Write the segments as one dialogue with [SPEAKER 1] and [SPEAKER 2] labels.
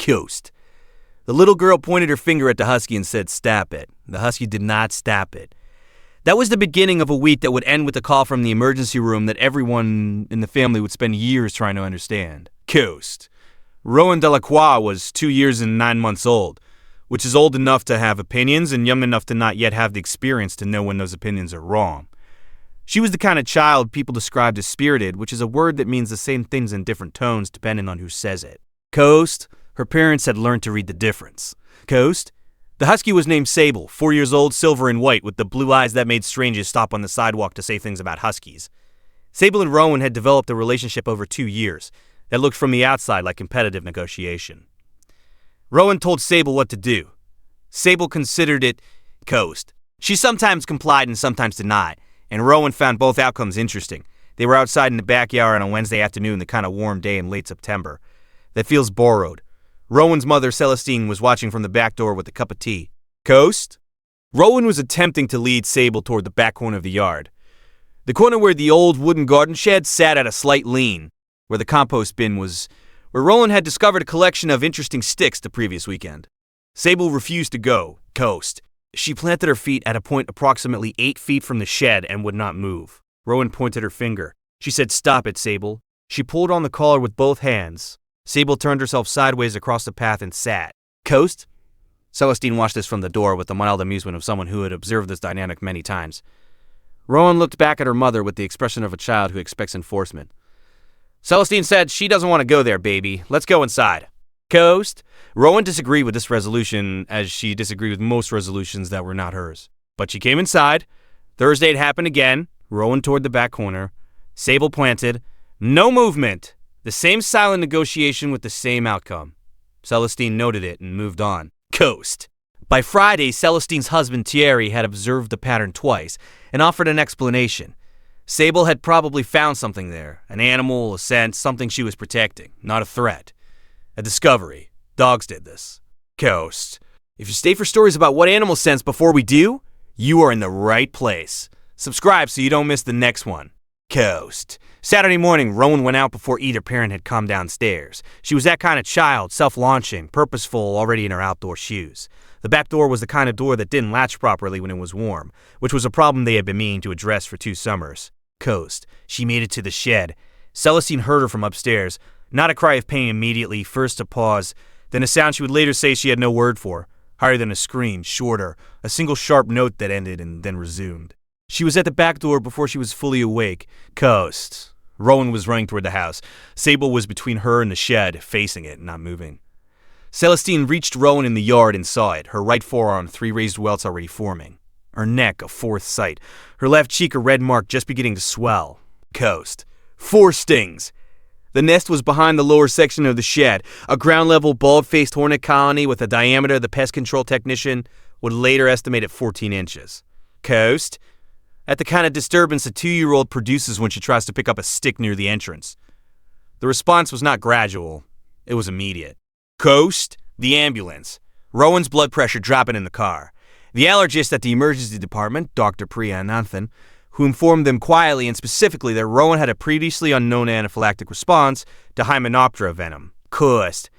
[SPEAKER 1] Coast. The little girl pointed her finger at the Husky and said, "Stop it." The Husky did not stop it. That was the beginning of a week that would end with a call from the emergency room that everyone in the family would spend years trying to understand. Coast. Rowan Delacroix was 2 years and 9 months old, which is old enough to have opinions and young enough to not yet have the experience to know when those opinions are wrong. She was the kind of child people described as spirited, which is a word that means the same things in different tones depending on who says it. Coast. Her parents had learned to read the difference. Coast. The Husky was named Sable, 4 years old, silver and white, with the blue eyes that made strangers stop on the sidewalk to say things about Huskies. Sable and Rowan had developed a relationship over 2 years that looked from the outside like competitive negotiation. Rowan told Sable what to do. Sable considered it Coast. She sometimes complied and sometimes denied, and Rowan found both outcomes interesting. They were outside in the backyard on a Wednesday afternoon, the kind of warm day in late September. That feels borrowed. Rowan's mother, Celestine, was watching from the back door with a cup of tea. Coast? Rowan was attempting to lead Sable toward the back corner of the yard. The corner where the old wooden garden shed sat at a slight lean, where the compost bin was, where Rowan had discovered a collection of interesting sticks the previous weekend. Sable refused to go. Coast. She planted her feet at a point approximately 8 feet from the shed and would not move. Rowan pointed her finger. She said, "Stop it, Sable." She pulled on the collar with both hands. Sable turned herself sideways across the path and sat. Coast? Celestine watched this from the door with the mild amusement of someone who had observed this dynamic many times. Rowan looked back at her mother with the expression of a child who expects enforcement. Celestine said, "She doesn't want to go there, baby. Let's go inside." Coast? Rowan disagreed with this resolution, as she disagreed with most resolutions that were not hers. But she came inside. Thursday it happened again. Rowan toward the back corner. Sable planted. No movement. The same silent negotiation with the same outcome. Celestine noted it and moved on. Coast. By Friday, Celestine's husband Thierry had observed the pattern twice and offered an explanation. Sable had probably found something there, an animal, a scent, something she was protecting, not a threat. A discovery. Dogs did this. Coast. If you stay for stories about what animals sense before we do, you are in the right place. Subscribe so you don't miss the next one. Coast. Saturday morning, Rowan went out before either parent had come downstairs. She was that kind of child, self-launching, purposeful, already in her outdoor shoes. The back door was the kind of door that didn't latch properly when it was warm, which was a problem they had been meaning to address for 2 summers. Coast. She made it to the shed. Celestine heard her from upstairs. Not a cry of pain immediately, first a pause, then a sound she would later say she had no word for. Higher than a scream, shorter, a single sharp note that ended and then resumed. She was at the back door before she was fully awake. Coast. Rowan was running toward the house. Sable was between her and the shed, facing it, not moving. Celestine reached Rowan in the yard and saw it, her right forearm 3 raised welts already forming. Her neck a 4th sight. Her left cheek a red mark just beginning to swell. Coast. 4 stings. The nest was behind the lower section of the shed, a ground-level, bald-faced hornet colony with a diameter the pest control technician would later estimate at 14 inches. Coast. At the kind of disturbance a 2-year-old produces when she tries to pick up a stick near the entrance. The response was not gradual. It was immediate. Coast. The ambulance. Rowan's blood pressure dropping in the car. The allergist at the emergency department, Dr. Priya Ananthan, who informed them quietly and specifically that Rowan had a previously unknown anaphylactic response to Hymenoptera venom. Coast.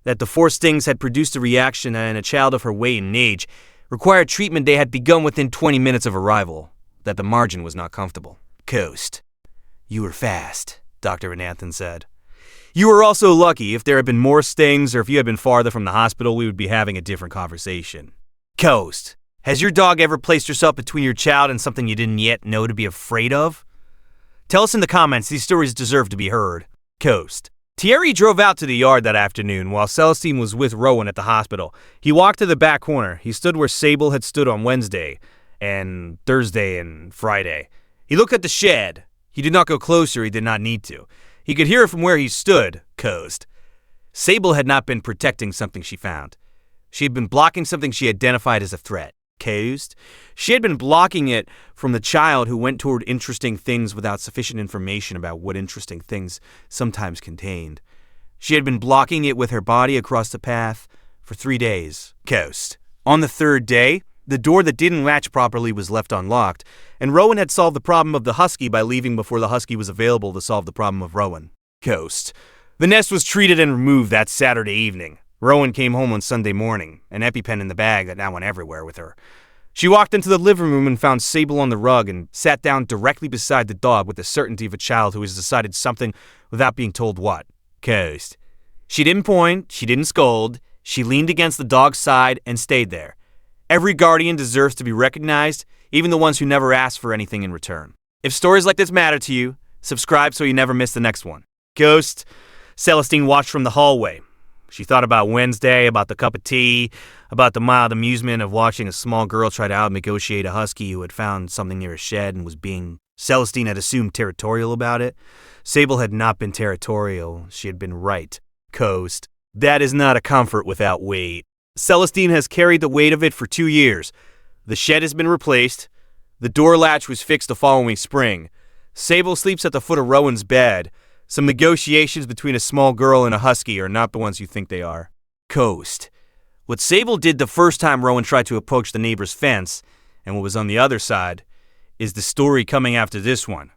[SPEAKER 1] That the 4 stings had produced a reaction in a child of her weight and age, required treatment they had begun within 20 minutes of arrival. That the margin was not comfortable. Coast. You were fast, Dr. Ananthan said. You were also lucky. If there had been more stings or if you had been farther from the hospital, we would be having a different conversation. Coast. Has your dog ever placed herself between your child and something you didn't yet know to be afraid of? Tell us in the comments. These stories deserve to be heard. Coast. Thierry drove out to the yard that afternoon while Celestine was with Rowan at the hospital. He walked to the back corner. He stood where Sable had stood on Wednesday and Thursday and Friday. He looked at the shed. He did not go closer. He did not need to. He could hear it from where he stood. Coast. Sable had not been protecting something she found. She had been blocking something she identified as a threat. Coast. She had been blocking it from the child who went toward interesting things without sufficient information about what interesting things sometimes contained. She had been blocking it with her body across the path for 3 days. Coast. On the 3rd day, the door that didn't latch properly was left unlocked, and Rowan had solved the problem of the Husky by leaving before the Husky was available to solve the problem of Rowan. Coast. The nest was treated and removed that Saturday evening. Rowan came home on Sunday morning, an EpiPen in the bag that now went everywhere with her. She walked into the living room and found Sable on the rug and sat down directly beside the dog with the certainty of a child who has decided something without being told what. Coast. She didn't point, she didn't scold, she leaned against the dog's side and stayed there. Every guardian deserves to be recognized, even the ones who never ask for anything in return. If stories like this matter to you, subscribe so you never miss the next one. Ghost. Celestine watched from the hallway. She thought about Wednesday, about the cup of tea, about the mild amusement of watching a small girl try to out-negotiate a husky who had found something near a shed and was being, Celestine had assumed, territorial about it. Sable had not been territorial. She had been right. Coast. That is not a comfort without weight. Celestine has carried the weight of it for 2 years. The shed has been replaced. The door latch was fixed the following spring. Sable sleeps at the foot of Rowan's bed. Some negotiations between a small girl and a husky are not the ones you think they are. Coast. What Sable did the first time Rowan tried to approach the neighbor's fence, and what was on the other side, is the story coming after this one.